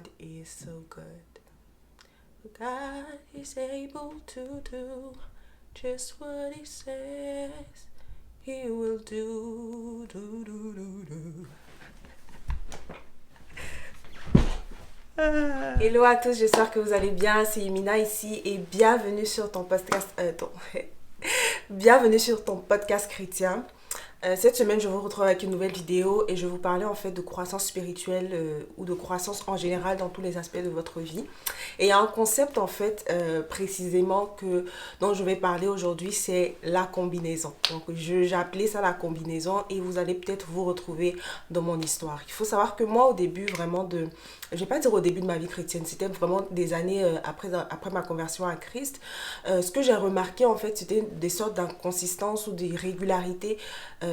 God is so good. God is able to do just what He says He will do. Hello à tous, j'espère que vous allez bien. C'est Yumina ici et bienvenue sur ton podcast. Bienvenue sur ton podcast chrétien. Cette semaine, je vous retrouve avec une nouvelle vidéo et je vais vous parler en fait de croissance spirituelle ou de croissance en général dans tous les aspects de votre vie. Et il y a un concept en fait précisément dont je vais parler aujourd'hui, c'est la combinaison. Donc j'ai appelé ça la combinaison et vous allez peut-être vous retrouver dans mon histoire. Il faut savoir que moi au début vraiment je vais pas dire au début de ma vie chrétienne, c'était vraiment des années après ma conversion à Christ. Ce que j'ai remarqué en fait, c'était des sortes d'inconsistances ou d'irrégularités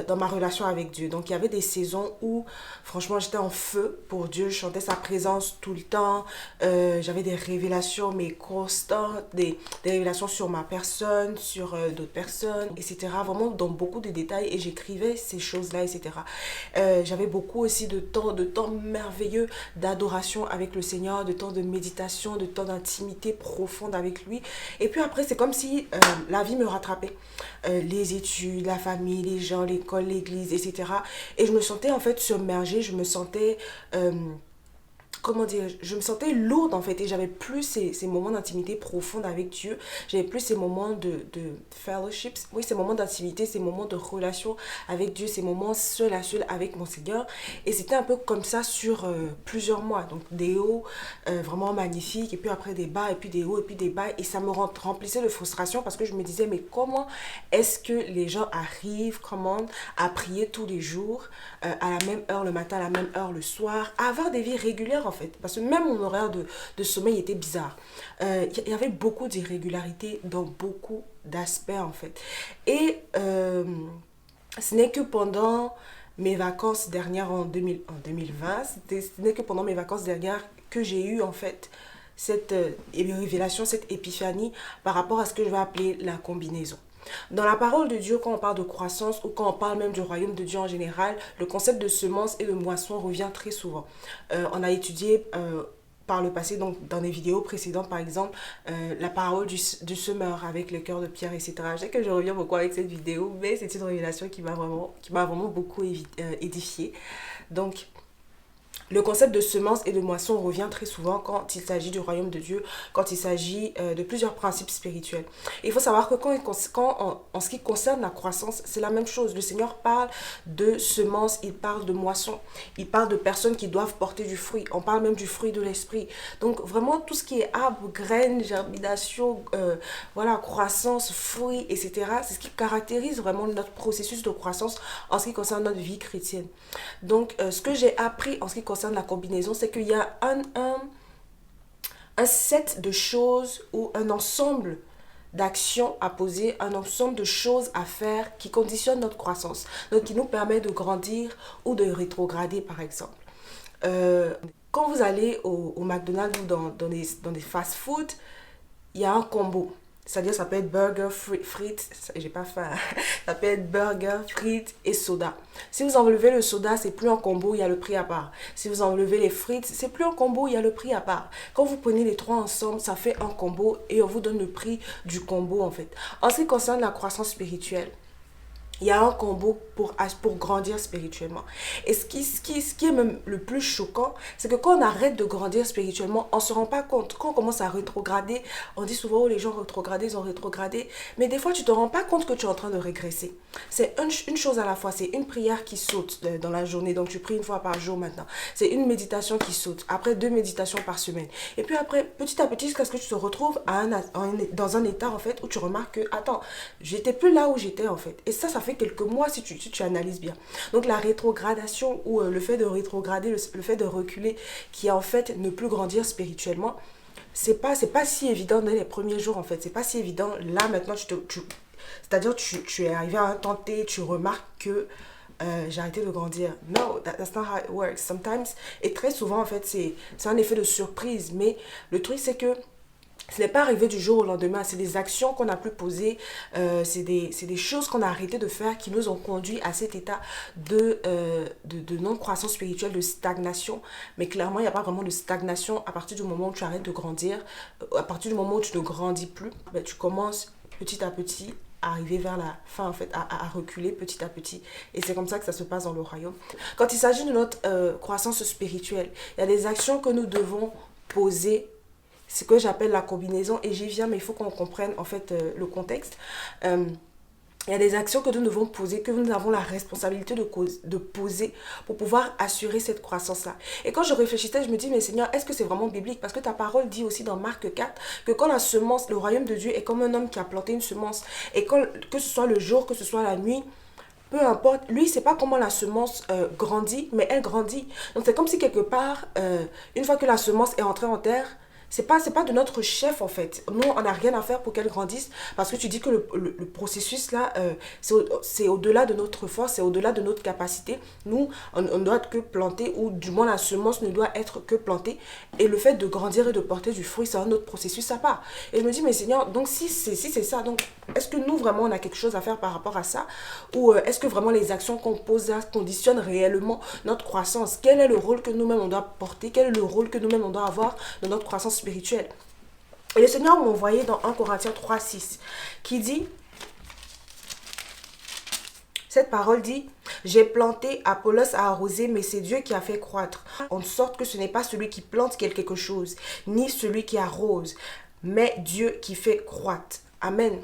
dans ma relation avec Dieu. Donc il y avait des saisons où franchement j'étais en feu pour Dieu, je chantais sa présence tout le temps, j'avais des révélations mais constantes, des révélations sur ma personne, sur d'autres personnes, etc. Vraiment dans beaucoup de détails et j'écrivais ces choses-là, etc. J'avais beaucoup aussi de temps merveilleux d'adoration avec le Seigneur, de temps de méditation, de temps d'intimité profonde avec lui. Et puis après, c'est comme si la vie me rattrapait. Les études, la famille, les gens, l'école, l'église, etc. Et je me sentais en fait submergée, je me sentais... comment dire, je me sentais lourde en fait et j'avais plus ces moments d'intimité profonde avec Dieu, j'avais plus ces moments de fellowships, oui ces moments d'intimité, ces moments de relation avec Dieu, ces moments seul à seul avec mon Seigneur et c'était un peu comme ça sur plusieurs mois, donc des hauts vraiment magnifiques et puis après des bas et puis des hauts et puis des bas et ça me remplissait de frustration parce que je me disais mais comment est-ce que les gens arrivent, comment à prier tous les jours à la même heure le matin, à la même heure le soir, à avoir des vies régulières en fait, parce que même mon horaire de sommeil était bizarre. Il y avait beaucoup d'irrégularités dans beaucoup d'aspects en fait. Et ce n'est que pendant mes vacances dernières en 2020, ce n'est que pendant mes vacances dernières que j'ai eu en fait cette révélation, cette épiphanie par rapport à ce que je vais appeler la combinaison. Dans la parole de Dieu, quand on parle de croissance ou quand on parle même du royaume de Dieu en général, le concept de semence et de moisson revient très souvent. On a étudié par le passé, donc dans des vidéos précédentes par exemple, la parole du semeur avec le cœur de pierre, etc. Je sais que je reviens beaucoup avec cette vidéo, mais c'est une révélation qui m'a vraiment beaucoup édifiée. Donc, le concept de semence et de moisson revient très souvent quand il s'agit du royaume de Dieu, quand il s'agit de plusieurs principes spirituels. Et il faut savoir que en ce qui concerne la croissance, c'est la même chose. Le Seigneur parle de semence, il parle de moisson, il parle de personnes qui doivent porter du fruit. On parle même du fruit de l'esprit. Donc vraiment tout ce qui est arbre, graines, germination, voilà, croissance, fruits, etc. C'est ce qui caractérise vraiment notre processus de croissance en ce qui concerne notre vie chrétienne. Donc ce que j'ai appris en ce qui concerne la combinaison, c'est qu'il y a un set de choses ou un ensemble d'actions à poser, un ensemble de choses à faire qui conditionnent notre croissance, donc qui nous permet de grandir ou de rétrograder par exemple. Quand vous allez au McDonald's ou dans des fast-food, il y a un combo. C'est-à-dire ça peut être burger, frites, j'ai pas faim, ça peut être burger, frites et soda. Si vous enlevez le soda, c'est plus un combo, il y a le prix à part. Si vous enlevez les frites, c'est plus un combo, il y a le prix à part. Quand vous prenez les trois ensemble, ça fait un combo et on vous donne le prix du combo en fait. En ce qui concerne la croissance spirituelle, il y a un combo pour grandir spirituellement. Et ce qui est même le plus choquant, c'est que quand on arrête de grandir spirituellement, on ne se rend pas compte. Quand on commence à rétrograder, on dit souvent, oh, les gens rétrogradés, ils ont rétrogradé. Mais des fois, tu ne te rends pas compte que tu es en train de régresser. C'est une chose à la fois. C'est une prière qui saute dans la journée. Donc, tu pries une fois par jour maintenant. C'est une méditation qui saute. Après, 2 méditations par semaine. Et puis après, petit à petit, jusqu'à ce que tu te retrouves dans un état, en fait, où tu remarques que, attends, j'étais plus là où j'étais, en fait. Et ça fait quelques mois si tu analyses bien. Donc la rétrogradation ou le fait de rétrograder, le fait de reculer, qui est en fait ne plus grandir spirituellement, c'est pas si évident dans les premiers jours en fait. C'est pas si évident. Là maintenant, c'est-à-dire tu es arrivé à un temps T, tu remarques que j'ai arrêté de grandir. No, that's not how it works. Sometimes, et très souvent en fait, c'est un effet de surprise. Mais le truc c'est que Ce n'est pas arrivé du jour au lendemain, c'est des actions qu'on a pu poser, c'est des choses qu'on a arrêté de faire qui nous ont conduit à cet état de non-croissance spirituelle, de stagnation. Mais clairement, il n'y a pas vraiment de stagnation à partir du moment où tu arrêtes de grandir. À partir du moment où tu ne grandis plus, ben, tu commences petit à petit à arriver vers la fin, en fait, à reculer petit à petit. Et c'est comme ça que ça se passe dans le royaume. Quand il s'agit de notre croissance spirituelle, il y a des actions que nous devons poser, ce que j'appelle la combinaison, et j'y viens, mais il faut qu'on comprenne en fait le contexte. Il y a des actions que nous devons poser, que nous avons la responsabilité de poser pour pouvoir assurer cette croissance-là. Et quand je réfléchissais, je me dis, mais Seigneur, est-ce que c'est vraiment biblique? Parce que ta parole dit aussi dans Marc 4 que quand la semence, le royaume de Dieu est comme un homme qui a planté une semence. Et quand, que ce soit le jour, que ce soit la nuit, peu importe, lui, c'est pas comment la semence grandit, mais elle grandit. Donc c'est comme si quelque part, une fois que la semence est entrée en terre, c'est pas de notre chef en fait. Nous, on n'a rien à faire pour qu'elle grandisse parce que tu dis que le processus là, c'est au-delà de notre force, c'est au-delà de notre capacité. Nous, on ne doit être que planter, ou du moins la semence ne doit être que plantée. Et le fait de grandir et de porter du fruit, c'est un autre processus à part. Et je me dis, mais Seigneur, donc si c'est ça, donc est-ce que nous vraiment on a quelque chose à faire par rapport à ça? Ou est-ce que vraiment les actions qu'on pose là conditionnent réellement notre croissance? Quel est le rôle que nous-mêmes on doit porter? Quel est le rôle que nous-mêmes on doit avoir dans notre croissance spirituelle? Et le Seigneur m'a envoyé dans 1 Corinthiens 3:6 qui dit, cette parole dit, j'ai planté, Apollos a arrosé, mais c'est Dieu qui a fait croître. En sorte que ce n'est pas celui qui plante quelque chose, ni celui qui arrose, mais Dieu qui fait croître. Amen.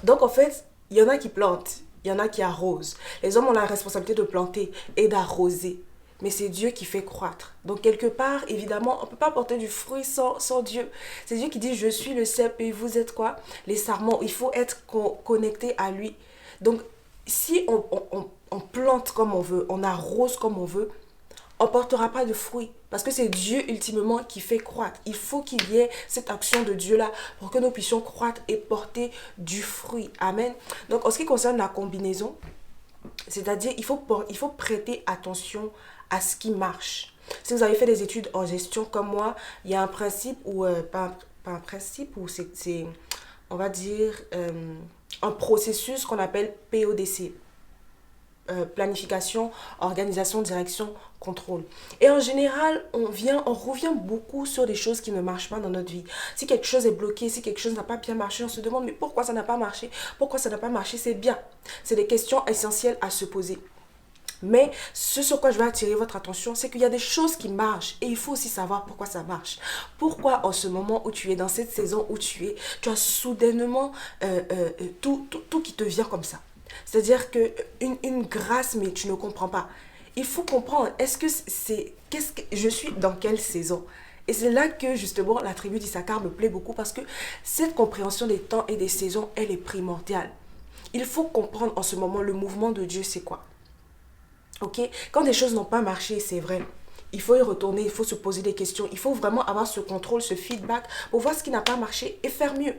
Donc en fait, il y en a qui plantent, il y en a qui arrosent. Les hommes ont la responsabilité de planter et d'arroser. Mais c'est Dieu qui fait croître. Donc quelque part, évidemment, on ne peut pas porter du fruit sans Dieu. C'est Dieu qui dit, je suis le cep et vous êtes quoi? Les sarments. Il faut être connecté à lui. Donc si on plante comme on veut, on arrose comme on veut, on ne portera pas de fruits. Parce que c'est Dieu ultimement qui fait croître. Il faut qu'il y ait cette action de Dieu-là pour que nous puissions croître et porter du fruit. Amen. Donc en ce qui concerne la combinaison, c'est-à-dire il faut prêter attention à ce qui marche. Si vous avez fait des études en gestion comme moi, il y a un principe ou pas un principe, ou c'est on va dire un processus qu'on appelle PODC. Planification, organisation, direction, contrôle. Et en général, on revient beaucoup sur des choses qui ne marchent pas dans notre vie. Si quelque chose est bloqué, si quelque chose n'a pas bien marché, on se demande, mais pourquoi ça n'a pas marché? Pourquoi ça n'a pas marché? C'est bien. C'est des questions essentielles à se poser. Mais ce sur quoi je vais attirer votre attention, c'est qu'il y a des choses qui marchent et il faut aussi savoir pourquoi ça marche. Pourquoi en ce moment où tu es, dans cette saison où tu as soudainement tout qui te vient comme ça. C'est-à-dire qu'une grâce, mais tu ne comprends pas. Il faut comprendre, qu'est-ce que je suis dans quelle saison? Et c'est là que justement la tribu d'Issachar me plaît beaucoup parce que cette compréhension des temps et des saisons, elle est primordiale. Il faut comprendre en ce moment le mouvement de Dieu, c'est quoi? Ok? Quand des choses n'ont pas marché, c'est vrai. Il faut y retourner, il faut se poser des questions. Il faut vraiment avoir ce contrôle, ce feedback pour voir ce qui n'a pas marché et faire mieux.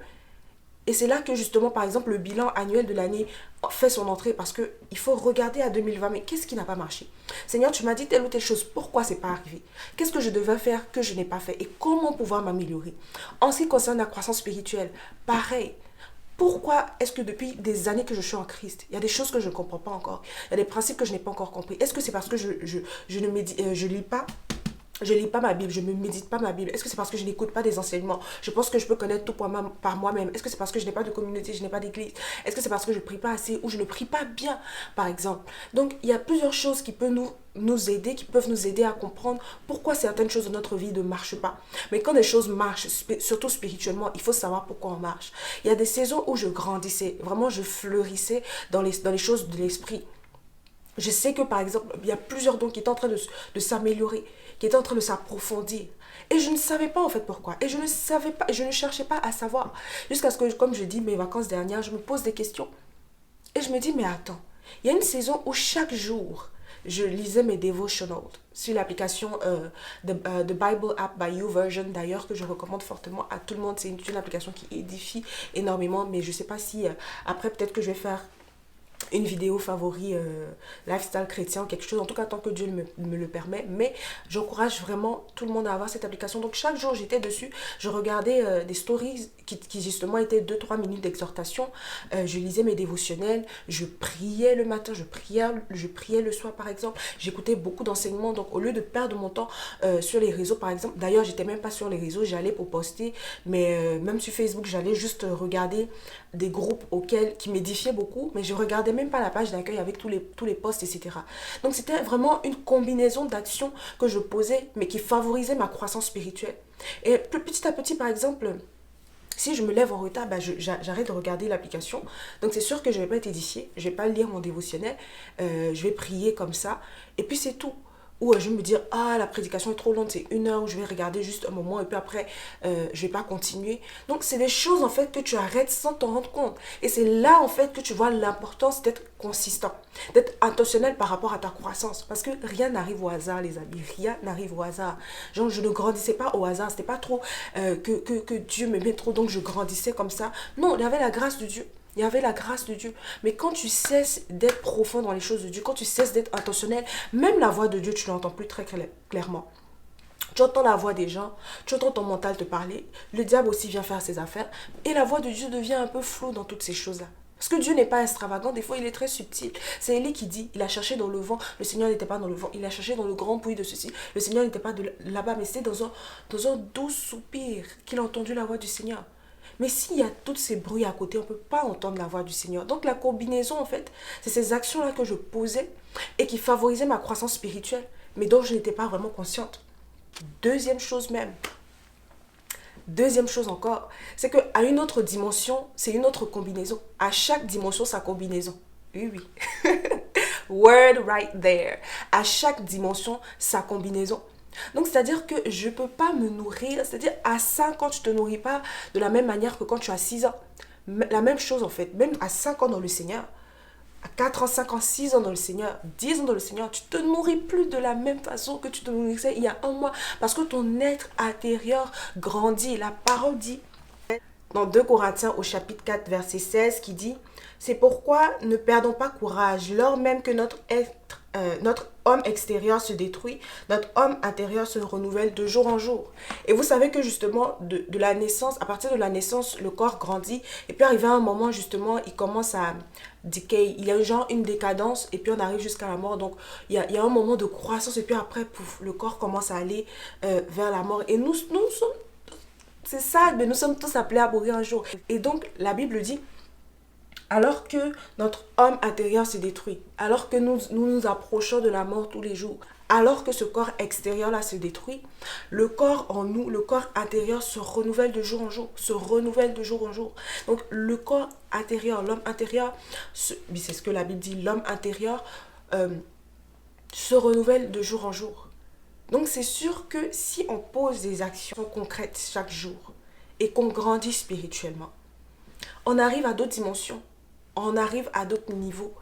Et c'est là que justement, par exemple, le bilan annuel de l'année fait son entrée parce qu'il faut regarder à 2020, mais qu'est-ce qui n'a pas marché? Seigneur, tu m'as dit telle ou telle chose, pourquoi c'est pas arrivé? Qu'est-ce que je devais faire que je n'ai pas fait? Et comment pouvoir m'améliorer? En ce qui concerne la croissance spirituelle, pareil. Pourquoi est-ce que depuis des années que je suis en Christ, il y a des choses que je ne comprends pas encore, il y a des principes que je n'ai pas encore compris? Est-ce que c'est parce que je lis pas? Je lis pas ma Bible, je ne médite pas ma Bible. Est-ce que c'est parce que je n'écoute pas des enseignements? Je pense que je peux connaître tout par moi-même. Est-ce que c'est parce que je n'ai pas de communauté, je n'ai pas d'église? Est-ce que c'est parce que je ne prie pas assez ou je ne prie pas bien, par exemple? Donc, il y a plusieurs choses qui peuvent nous aider, qui peuvent nous aider à comprendre pourquoi certaines choses de notre vie ne marchent pas. Mais quand des choses marchent, surtout spirituellement, il faut savoir pourquoi on marche. Il y a des saisons où je grandissais, vraiment je fleurissais dans les choses de l'esprit. Je sais que par exemple, il y a plusieurs dons qui étaient en train de s'améliorer, qui étaient en train de s'approfondir. Et je ne savais pas en fait pourquoi. Et je ne savais pas, je ne cherchais pas à savoir. Jusqu'à ce que, comme je dis, mes vacances dernières, je me pose des questions. Et je me dis, mais attends, il y a une saison où chaque jour, je lisais mes devotionals sur l'application The Bible App by YouVersion, d'ailleurs, que je recommande fortement à tout le monde. C'est une application qui édifie énormément, mais je ne sais pas si après, peut-être que je vais faire une vidéo favori lifestyle chrétien, quelque chose, en tout cas tant que Dieu me le permet, mais j'encourage vraiment tout le monde à avoir cette application. Donc chaque jour j'étais dessus, je regardais des stories qui justement étaient 2-3 minutes d'exhortation, je lisais mes dévotionnels, je priais le matin, je priais le soir par exemple, j'écoutais beaucoup d'enseignements, donc au lieu de perdre mon temps sur les réseaux par exemple, d'ailleurs j'étais même pas sur les réseaux, j'allais pour poster, mais même sur Facebook j'allais juste regarder des groupes qui m'édifiaient beaucoup, mais je regardais même pas la page d'accueil avec tous les posts, etc. Donc c'était vraiment une combinaison d'actions que je posais, mais qui favorisait ma croissance spirituelle. Et petit à petit, par exemple, si je me lève en retard, j'arrête de regarder l'application. Donc c'est sûr que je ne vais pas être édifiée, je ne vais pas lire mon dévotionnel, je vais prier comme ça, et puis c'est tout. Ou je vais me dire, ah, la prédication est trop longue, c'est 1 heure, où je vais regarder juste un moment, et puis après, je ne vais pas continuer. Donc, c'est des choses, en fait, que tu arrêtes sans t'en rendre compte. Et c'est là, en fait, que tu vois l'importance d'être consistant, d'être intentionnel par rapport à ta croissance. Parce que rien n'arrive au hasard, les amis, rien n'arrive au hasard. Genre, je ne grandissais pas au hasard, c'était pas trop que Dieu m'aimait trop, donc je grandissais comme ça. Non, il y avait la grâce de Dieu. Il y avait la grâce de Dieu. Mais quand tu cesses d'être profond dans les choses de Dieu, quand tu cesses d'être intentionnel, même la voix de Dieu, tu ne l'entends plus très clairement. Tu entends la voix des gens, tu entends ton mental te parler, le diable aussi vient faire ses affaires, et la voix de Dieu devient un peu floue dans toutes ces choses-là. Parce que Dieu n'est pas extravagant, des fois il est très subtil. C'est Élie qui dit, il a cherché dans le vent, le Seigneur n'était pas dans le vent, il a cherché dans le grand puits de ceci, le Seigneur n'était pas là-bas, mais c'était dans un doux soupir qu'il a entendu la voix du Seigneur. Mais s'il y a tous ces bruits à côté, on ne peut pas entendre la voix du Seigneur. Donc la combinaison, en fait, c'est ces actions-là que je posais et qui favorisaient ma croissance spirituelle, mais dont je n'étais pas vraiment consciente. Deuxième chose encore, c'est qu'à une autre dimension, c'est une autre combinaison. À chaque dimension, sa combinaison. Oui, oui. Word right there. À chaque dimension, sa combinaison. Donc, c'est-à-dire que je ne peux pas me nourrir, c'est-à-dire à 5 ans, tu ne te nourris pas de la même manière que quand tu as 6 ans. La même chose en fait, même à 5 ans dans le Seigneur, à 4 ans, 5 ans, 6 ans dans le Seigneur, 10 ans dans le Seigneur, tu ne te nourris plus de la même façon que tu te nourrissais il y a un mois. Parce que ton être intérieur grandit. La parole dit dans 2 Corinthiens au chapitre 4, verset 16, qui dit « C'est pourquoi ne perdons pas courage, lors même que notre homme extérieur se détruit, notre homme intérieur se renouvelle de jour en jour. » Et vous savez que justement, de la naissance, à partir de la naissance, le corps grandit. Et puis arrivé à un moment, justement, il commence à decay. Il y a genre une décadence et puis on arrive jusqu'à la mort. Donc, il y a un moment de croissance et puis après, pouf, le corps commence à aller vers la mort. Et nous sommes... C'est ça, mais nous sommes tous appelés à mourir un jour. Et donc, la Bible dit, alors que notre homme intérieur se détruit, alors que nous approchons de la mort tous les jours, alors que ce corps extérieur-là se détruit, le corps en nous, le corps intérieur se renouvelle de jour en jour, se renouvelle de jour en jour. Donc, le corps intérieur, l'homme intérieur, c'est ce que la Bible dit, l'homme intérieur se renouvelle de jour en jour. Donc c'est sûr que si on pose des actions concrètes chaque jour et qu'on grandit spirituellement, on arrive à d'autres dimensions, on arrive à d'autres niveaux.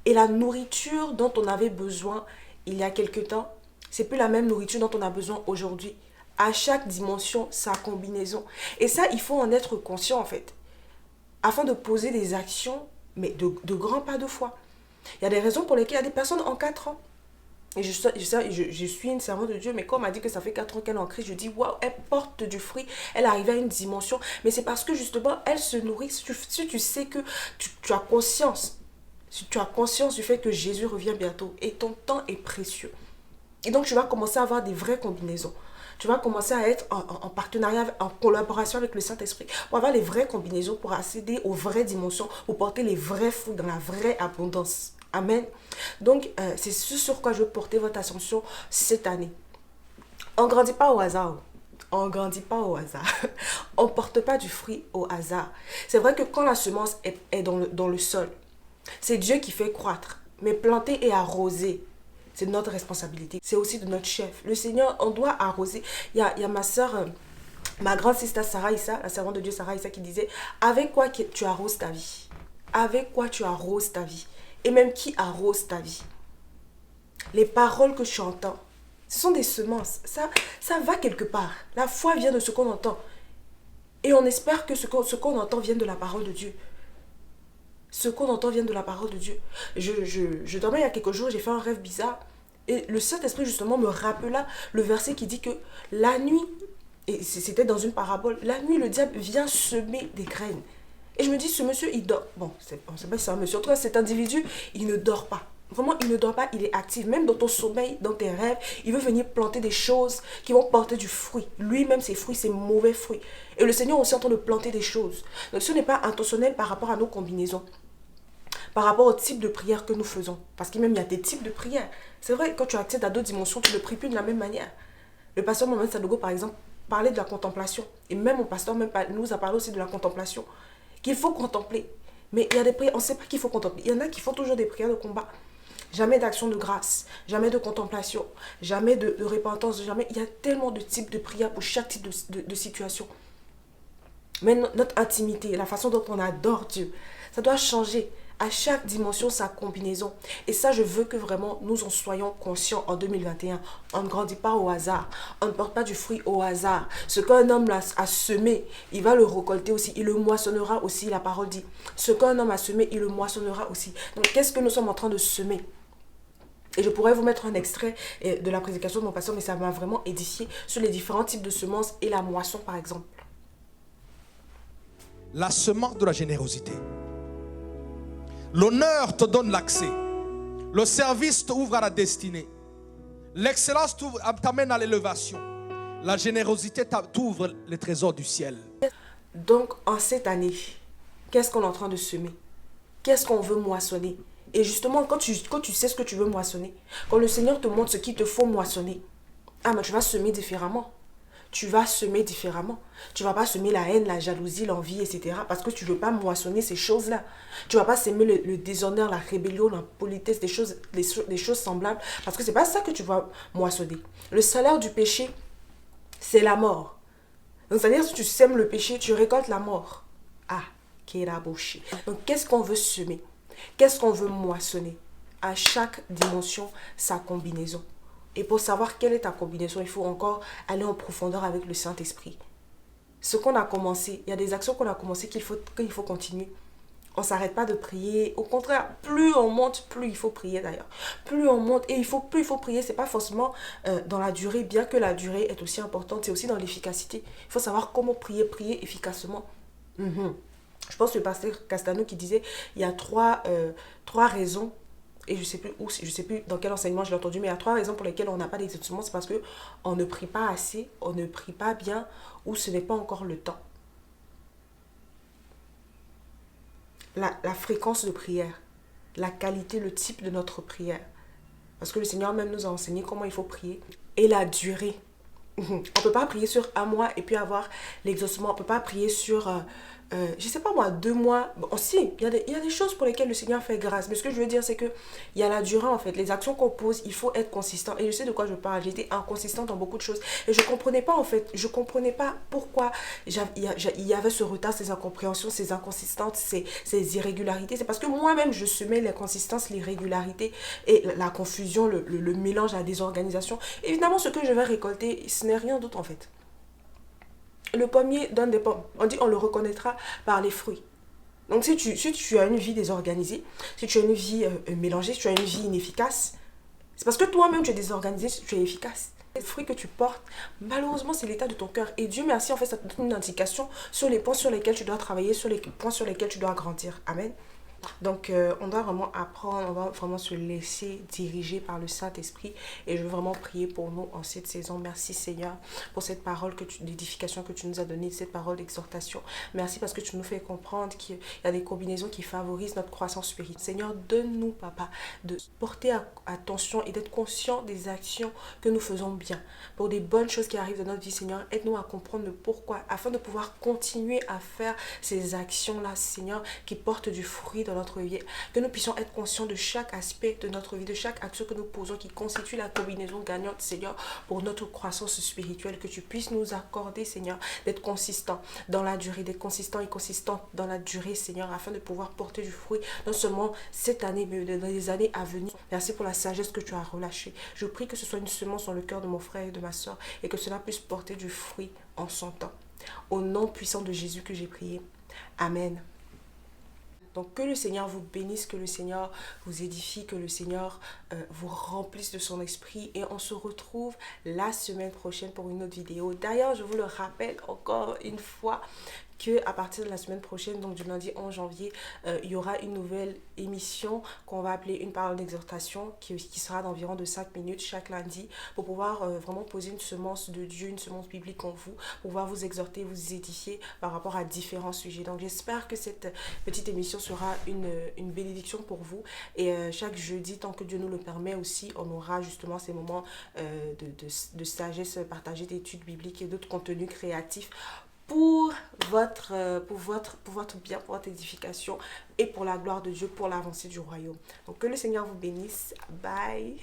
Et la nourriture dont on avait besoin il y a quelque temps, c'est plus la même nourriture dont on a besoin aujourd'hui. À chaque dimension, sa combinaison. Et ça, il faut en être conscient en fait, afin de poser des actions, mais de grands pas de foi. Il y a des raisons pour lesquelles il y a des personnes en 4 ans. Et je suis une servante de Dieu, mais quand on m'a dit que ça fait 4 ans qu'elle est en Christ, je dis waouh, elle porte du fruit, elle arrive à une dimension. Mais c'est parce que justement, elle se nourrit. Si tu sais que tu as conscience, si tu as conscience du fait que Jésus revient bientôt et ton temps est précieux. Et donc, tu vas commencer à avoir des vraies combinaisons. Tu vas commencer à être en partenariat, en collaboration avec le Saint-Esprit pour avoir les vraies combinaisons, pour accéder aux vraies dimensions, pour porter les vrais fruits dans la vraie abondance. Amen. Donc, c'est ce sur quoi je veux porter votre attention cette année. On ne grandit pas au hasard. On ne grandit pas au hasard. On ne porte pas du fruit au hasard. C'est vrai que quand la semence est dans le sol, c'est Dieu qui fait croître. Mais planter et arroser, c'est notre responsabilité. C'est aussi de notre chef. Le Seigneur, on doit arroser. Il y a ma soeur, ma grande sister Sarah Issa, la servante de Dieu Sarah Issa, qui disait « Avec quoi tu arroses ta vie? Avec quoi tu arroses ta vie? » Et même qui arrose ta vie. Les paroles que tu entends, ce sont des semences. Ça va quelque part. La foi vient de ce qu'on entend. Et on espère que ce qu'on entend vienne de la parole de Dieu. Ce qu'on entend vient de la parole de Dieu. Je dormais il y a quelques jours, j'ai fait un rêve bizarre. Et le Saint-Esprit, justement, me rappela le verset qui dit que la nuit, et c'était dans une parabole, la nuit, le diable vient semer des graines. Et je me dis, ce monsieur, il dort. Bon, on ne sait pas si c'est un monsieur. En tout cas, cet individu, il ne dort pas. Vraiment, il ne dort pas, il est actif. Même dans ton sommeil, dans tes rêves, il veut venir planter des choses qui vont porter du fruit. Lui-même, ses fruits, ses mauvais fruits. Et le Seigneur aussi est en train de planter des choses. Donc, ce n'est pas intentionnel par rapport à nos combinaisons, par rapport au type de prière que nous faisons. Parce qu'il même, il y a des types de prières. C'est vrai, quand tu accèdes à d'autres dimensions, tu ne pries plus de la même manière. Le pasteur Mohamed Sadogo, par exemple, parlait de la contemplation. Et même mon pasteur nous a parlé aussi de la contemplation. Qu'il faut contempler. Mais il y a des prières, on ne sait pas qu'il faut contempler. Il y en a qui font toujours des prières de combat. Jamais d'action de grâce, jamais de contemplation, jamais de repentance, jamais. Il y a tellement de types de prières pour chaque type de situation. Mais notre intimité, la façon dont on adore Dieu, ça doit changer. À chaque dimension, sa combinaison. Et ça, je veux que vraiment nous en soyons conscients en 2021. On ne grandit pas au hasard. On ne porte pas du fruit au hasard. Ce qu'un homme a semé, il va le récolter aussi. Il le moissonnera aussi, la parole dit. Ce qu'un homme a semé, il le moissonnera aussi. Donc, qu'est-ce que nous sommes en train de semer? Et je pourrais vous mettre un extrait de la prédication de mon pasteur, mais ça m'a vraiment édifié sur les différents types de semences et la moisson, par exemple. La semence de la générosité. L'honneur te donne l'accès. Le service t'ouvre à la destinée. L'excellence t'amène à l'élévation. La générosité t'ouvre les trésors du ciel. Donc, en cette année, qu'est-ce qu'on est en train de semer? Qu'est-ce qu'on veut moissonner? Et justement, quand tu sais ce que tu veux moissonner, quand le Seigneur te montre ce qu'il te faut moissonner, mais tu vas semer différemment. Tu vas semer différemment. Tu ne vas pas semer la haine, la jalousie, l'envie, etc. Parce que tu ne veux pas moissonner ces choses-là. Tu ne vas pas semer le déshonneur, la rébellion, l'impolitesse, des choses semblables. Parce que ce n'est pas ça que tu vas moissonner. Le salaire du péché, c'est la mort. Donc, c'est-à-dire, si tu sèmes le péché, tu récoltes la mort. Keraboshi. Donc, qu'est-ce qu'on veut semer? Qu'est-ce qu'on veut moissonner? À chaque dimension, sa combinaison. Et pour savoir quelle est ta combinaison, il faut encore aller en profondeur avec le Saint-Esprit. Ce qu'on a commencé, il y a des actions qu'on a commencées qu'il faut continuer. On ne s'arrête pas de prier. Au contraire, plus on monte, plus il faut prier d'ailleurs. Plus on monte, et plus il faut prier, ce n'est pas forcément dans la durée, bien que la durée est aussi importante, c'est aussi dans l'efficacité. Il faut savoir comment prier efficacement. Je pense que le pasteur Castano qui disait, il y a trois raisons. Et je ne sais plus dans quel enseignement je l'ai entendu, mais il y a 3 raisons pour lesquelles on n'a pas d'exaucement. C'est parce qu'on ne prie pas assez, on ne prie pas bien, ou ce n'est pas encore le temps. La fréquence de prière, la qualité, le type de notre prière. Parce que le Seigneur même nous a enseigné comment il faut prier. Et la durée. On ne peut pas prier sur 1 mois et puis avoir l'exaucement. On ne peut pas prier sur... je sais pas moi, 2 mois. Bon, si, il y a des choses pour lesquelles le Seigneur fait grâce. Mais ce que je veux dire, c'est qu'il y a la durée en fait. Les actions qu'on pose, il faut être consistant. Et je sais de quoi je parle. J'étais inconsistante dans beaucoup de choses. Et je comprenais pas en fait. Je comprenais pas pourquoi il y avait ce retard, ces incompréhensions, ces inconsistances, ces irrégularités. C'est parce que moi-même, je semais l'inconsistance, l'irrégularité et la confusion, le mélange, la désorganisation. Évidemment, ce que je vais récolter, ce n'est rien d'autre en fait. Le pommier donne des pommes. On dit on le reconnaîtra par les fruits. Donc si tu as une vie désorganisée, si tu as une vie mélangée, si tu as une vie inefficace, c'est parce que toi-même tu es désorganisé, tu es efficace. Les fruits que tu portes, malheureusement c'est l'état de ton cœur. Et Dieu merci, en fait ça te donne une indication sur les points sur lesquels tu dois travailler, sur les points sur lesquels tu dois grandir. Amen. Donc, on doit vraiment apprendre, on doit vraiment se laisser diriger par le Saint-Esprit. Et je veux vraiment prier pour nous en cette saison. Merci Seigneur pour cette parole d'édification que tu nous as donnée, cette parole d'exhortation. Merci parce que tu nous fais comprendre qu'il y a des combinaisons qui favorisent notre croissance spirituelle. Seigneur, donne-nous, Papa, de porter attention et d'être conscient des actions que nous faisons bien. Pour des bonnes choses qui arrivent dans notre vie, Seigneur, aide-nous à comprendre le pourquoi, afin de pouvoir continuer à faire ces actions-là, Seigneur, qui portent du fruit dans notre vie, que nous puissions être conscients de chaque aspect de notre vie, de chaque action que nous posons qui constitue la combinaison gagnante, Seigneur, pour notre croissance spirituelle, que tu puisses nous accorder, Seigneur, d'être consistants dans la durée, d'être consistants et consistants dans la durée, Seigneur, afin de pouvoir porter du fruit, non seulement cette année, mais dans les années à venir. Merci pour la sagesse que tu as relâchée. Je prie que ce soit une semence dans le cœur de mon frère et de ma soeur, et que cela puisse porter du fruit en son temps. Au nom puissant de Jésus que j'ai prié. Amen. Donc que le Seigneur vous bénisse, que le Seigneur vous édifie, que le Seigneur vous remplisse de son esprit. Et on se retrouve la semaine prochaine pour une autre vidéo. D'ailleurs, je vous le rappelle encore une fois que à partir de la semaine prochaine, donc du lundi 11 janvier, il y aura une nouvelle émission qu'on va appeler une parole d'exhortation qui sera d'environ de 5 minutes chaque lundi pour pouvoir vraiment poser une semence de Dieu, une semence biblique en vous, pour pouvoir vous exhorter, vous édifier par rapport à différents sujets. Donc j'espère que cette petite émission sera une bénédiction pour vous et chaque jeudi, tant que Dieu nous le permet aussi, on aura justement ces moments de sagesse partagée, d'études bibliques et d'autres contenus créatifs pour votre bien, pour votre édification et pour la gloire de Dieu, pour l'avancée du royaume. Donc que le Seigneur vous bénisse. Bye.